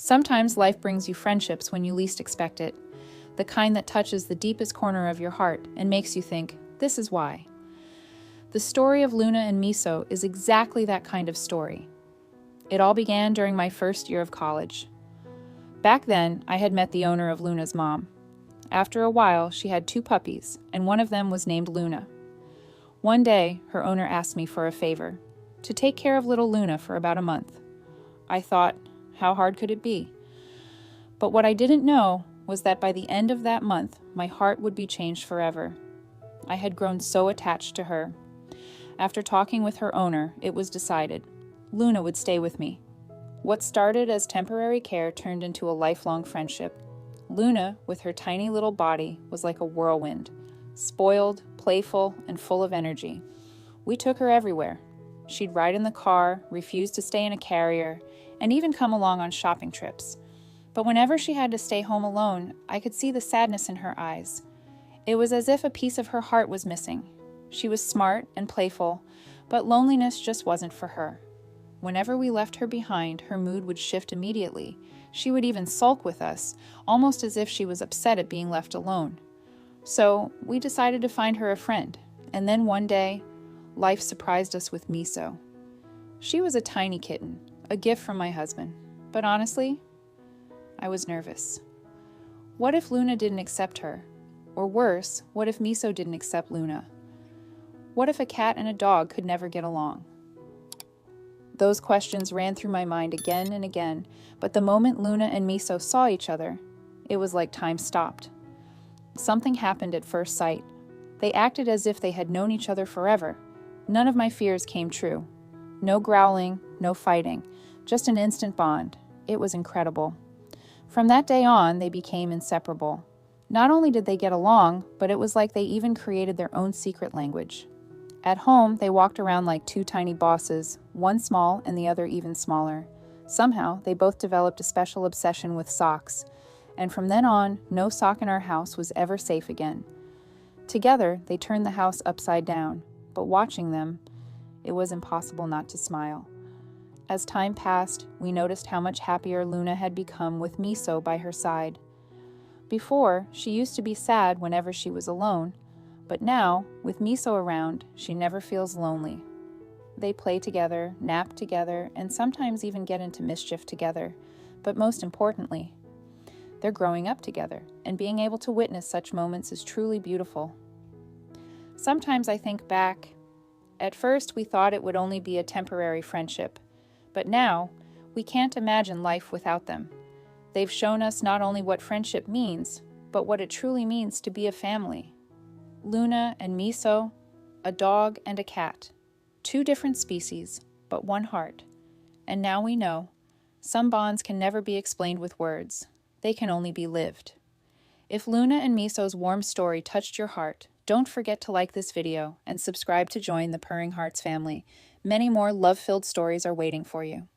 Sometimes life brings you friendships when you least expect it, the kind that touches the deepest corner of your heart and makes you think, this is why. The story of Luna and Miso is exactly that kind of story. It all began during my first year of college. Back then, I had met the owner of Luna's mom. After a while, she had 2 puppies, and one of them was named Luna. One day, her owner asked me for a favor, to take care of little Luna for about a month. I thought, how hard could it be? But what I didn't know was that by the end of that month, my heart would be changed forever. I had grown so attached to her. After talking with her owner, it was decided Luna would stay with me. What started as temporary care turned into a lifelong friendship. Luna, with her tiny little body, was like a whirlwind, spoiled, playful, and full of energy. We took her everywhere. She'd ride in the car, refuse to stay in a carrier, and even come along on shopping trips. But whenever she had to stay home alone, I could see the sadness in her eyes. It was as if a piece of her heart was missing. She was smart and playful, but loneliness just wasn't for her. Whenever we left her behind, her mood would shift immediately. She would even sulk with us, almost as if she was upset at being left alone. So we decided to find her a friend, and then one day, life surprised us with Miso. She was a tiny kitten, a gift from my husband, but honestly, I was nervous. What if Luna didn't accept her? Or worse, what if Miso didn't accept Luna? What if a cat and a dog could never get along? Those questions ran through my mind again and again, but the moment Luna and Miso saw each other, it was like time stopped. Something happened at first sight. They acted as if they had known each other forever. None of my fears came true. No growling, no fighting, just an instant bond. It was incredible. From that day on, they became inseparable. Not only did they get along, but it was like they even created their own secret language. At home, they walked around like 2 tiny bosses, one small and the other even smaller. Somehow, they both developed a special obsession with socks, and from then on, no sock in our house was ever safe again. Together, they turned the house upside down, but watching them, it was impossible not to smile. As time passed, we noticed how much happier Luna had become with Miso by her side. Before, she used to be sad whenever she was alone, but now, with Miso around, she never feels lonely. They play together, nap together, and sometimes even get into mischief together. But most importantly, they're growing up together, and being able to witness such moments is truly beautiful. Sometimes I think back. At first, we thought it would only be a temporary friendship, but now, we can't imagine life without them. They've shown us not only what friendship means, but what it truly means to be a family. Luna and Miso, a dog and a cat. 2 different species, but one heart. And now we know, some bonds can never be explained with words. They can only be lived. If Luna and Miso's warm story touched your heart, don't forget to like this video and subscribe to join the Purring Hearts family. Many more love-filled stories are waiting for you.